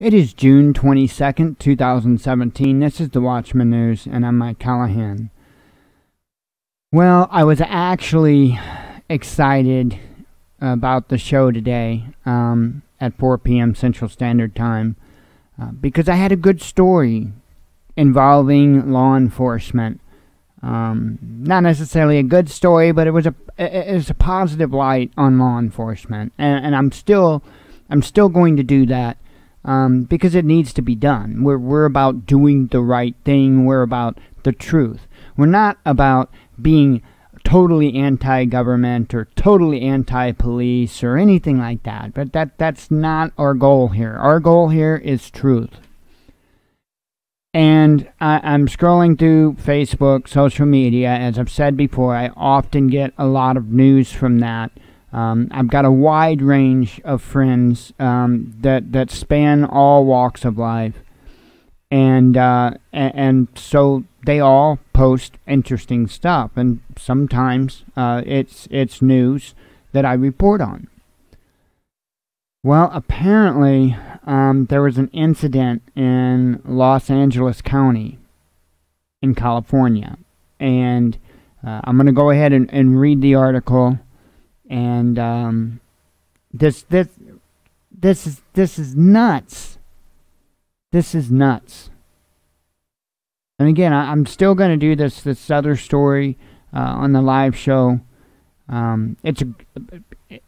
It is June 22nd, 2017. This is the Watchman News, and I'm Mike Callahan. Well, I was actually excited about the show today at 4 p.m. Central Standard Time because I had a good story involving law enforcement. Not necessarily a good story, but it was a positive light on law enforcement, and I'm still going to do that. Because it needs to be done. We're about doing the right thing. We're about the truth. We're not about being totally anti-government or totally anti-police or anything like that. But that's not our goal here. Our goal here is truth. And I'm scrolling through Facebook, social media. As I've said before, I often get a lot of news from that. I've got a wide range of friends that span all walks of life, and so they all post interesting stuff, and sometimes it's news that I report on. Well, apparently there was an incident in Los Angeles County in California, and I'm going to go ahead and read the article. And this is nuts. This is nuts. And again, I'm still going to do this other story on the live show. It's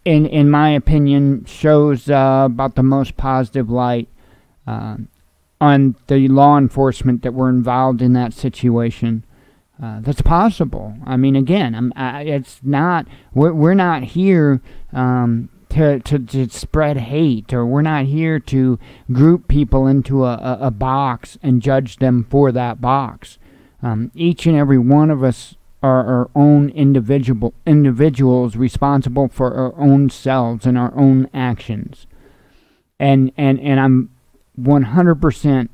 in my opinion shows about the most positive light on the law enforcement that were involved in that situation. That's possible. I mean, again, it's not. We're not here to spread hate, or we're not here to group people into a box and judge them for that box. Each and every one of us are our own individuals responsible for our own selves and our own actions. And I'm 100%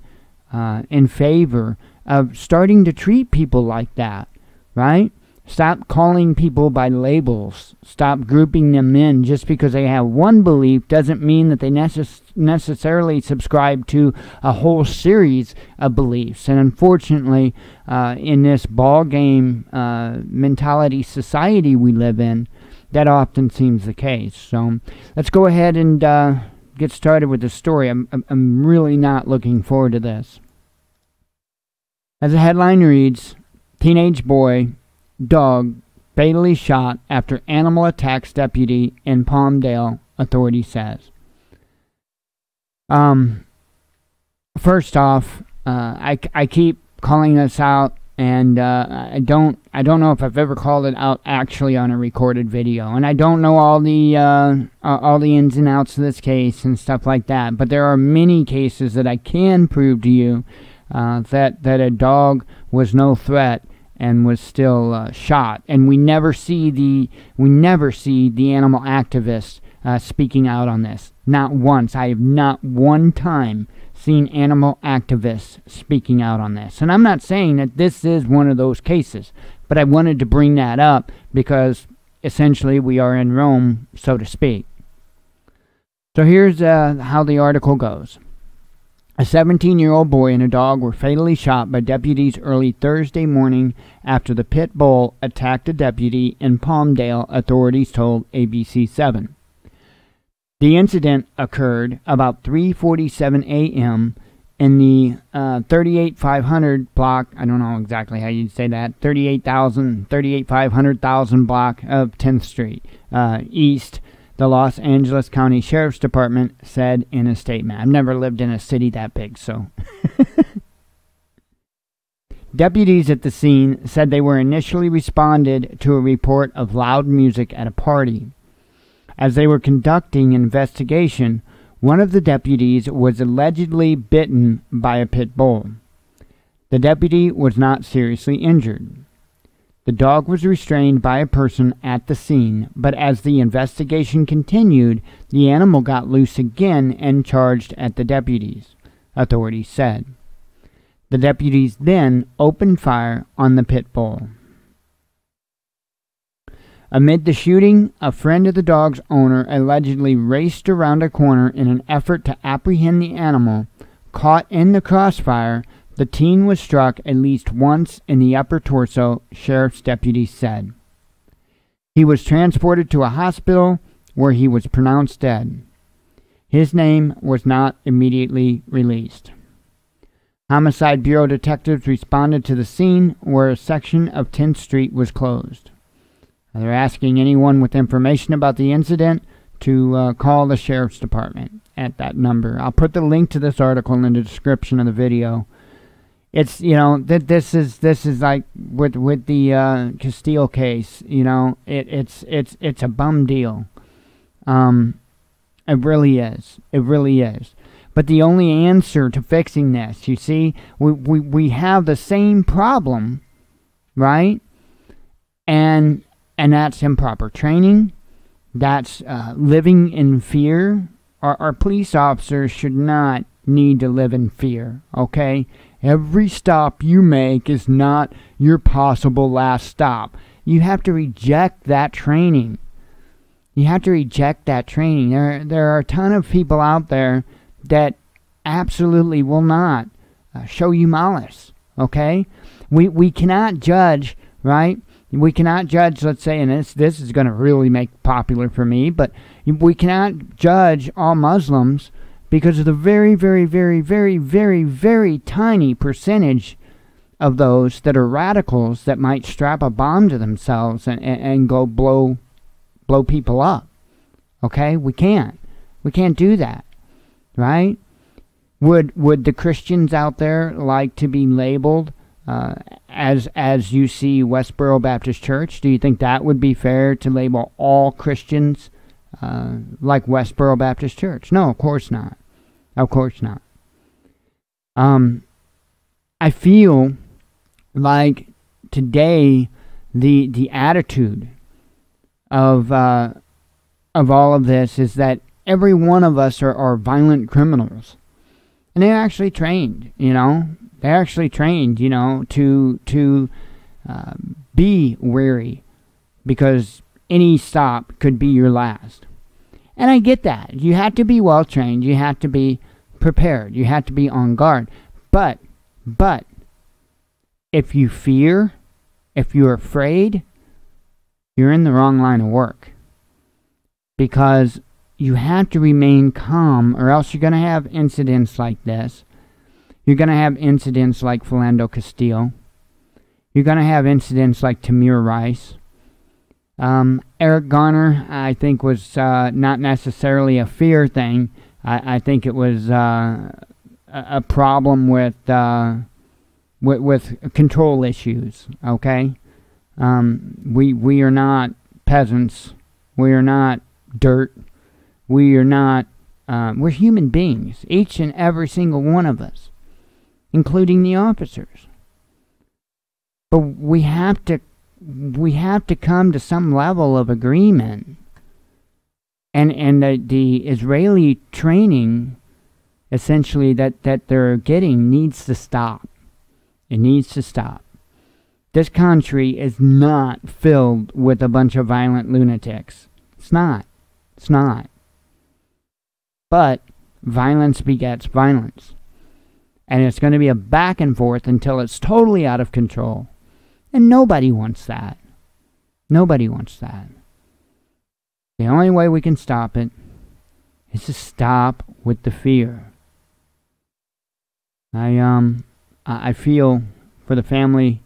in favor of starting to treat people like that, right? Stop calling people by labels. Stop grouping them in. Just because they have one belief doesn't mean that they necessarily subscribe to a whole series of beliefs. And unfortunately, in this ball game mentality society we live in, that often seems the case. So let's go ahead and get started with the story. I'm really not looking forward to this. As the headline reads, teenage boy, dog, fatally shot after animal attacks deputy in Palmdale, authority says. First off, I keep calling this out, and I don't know if I've ever called it out actually on a recorded video, and I don't know all the ins and outs of this case and stuff like that. But there are many cases that I can prove to you that a dog was no threat and was still shot, and we never see the animal activists speaking out on this. Not once. I have not one time seen animal activists speaking out on this. And I'm not saying that this is one of those cases, but I wanted to bring that up because essentially we are in Rome, so to speak. So here's how the article goes. A 17-year-old boy and a dog were fatally shot by deputies early Thursday morning after the pit bull attacked a deputy in Palmdale, authorities told ABC7. The incident occurred about 3:47 a.m. in the 38500 block, I don't know exactly how you'd say that, 38500,000 block of 10th Street East, the Los Angeles County Sheriff's Department said in a statement. I've never lived in a city that big, so. Deputies at the scene said they were initially responded to a report of loud music at a party. As they were conducting an investigation, one of the deputies was allegedly bitten by a pit bull. The deputy was not seriously injured. The dog was restrained by a person at the scene, but as the investigation continued, the animal got loose again and charged at the deputies, authorities said. The deputies then opened fire on the pit bull. Amid the shooting, a friend of the dog's owner allegedly raced around a corner in an effort to apprehend the animal. Caught in the crossfire, the teen was struck at least once in the upper torso, sheriff's deputies said. He was transported to a hospital where he was pronounced dead. His name was not immediately released. Homicide Bureau detectives responded to the scene where a section of 10th Street was closed. They're asking anyone with information about the incident to call the sheriff's department at that number. I'll put the link to this article in the description of the video. It's, this is like with the Castile case, it's a bum deal. It really is. It really is. But the only answer to fixing this, you see, we have the same problem, right? And that's improper training. That's living in fear. Our police officers should not need to live in fear, okay? Every stop you make is not your possible last stop. You have to reject that training. You have to reject that training. There are a ton of people out there that absolutely will not show you malice, okay? We cannot judge, right? We cannot judge, let's say, and this is going to really make popular for me, but we cannot judge all Muslims because of the very, very, very, very, very, very tiny percentage of those that are radicals that might strap a bomb to themselves and go blow people up. Okay? We can't do that. Right? Would the Christians out there like to be labeled as you see Westboro Baptist Church? Do you think that would be fair to label all Christians like Westboro Baptist Church? No, of course not. Of course not. I feel like today the attitude of all of this is that every one of us are violent criminals, and they're actually trained. They're actually trained. To be wary, because any stop could be your last. And I get that. You have to be well trained. You have to be prepared. You have to be on guard. But if you fear, if you're afraid, you're in the wrong line of work. Because you have to remain calm, or else you're going to have incidents like this. You're going to have incidents like Philando Castile. You're going to have incidents like Tamir Rice. Eric Garner, I think, was not necessarily a fear thing. I think it was a problem with control issues. Okay, we are not peasants. We are not dirt. We are not. We're human beings, each and every single one of us, including the officers. But we have to come to some level of agreement. And the Israeli training, essentially, that they're getting needs to stop. It needs to stop. This country is not filled with a bunch of violent lunatics. It's not. It's not. But violence begets violence. And it's going to be a back and forth until it's totally out of control. And nobody wants that. Nobody wants that. The only way we can stop it is to stop with the fear. I feel for the family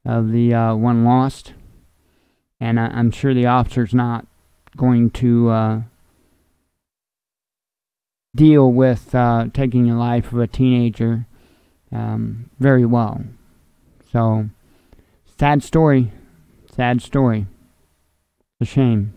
of the one lost, and I'm sure the officer's not going to deal with taking the life of a teenager very well. So, sad story. Sad story. It's a shame.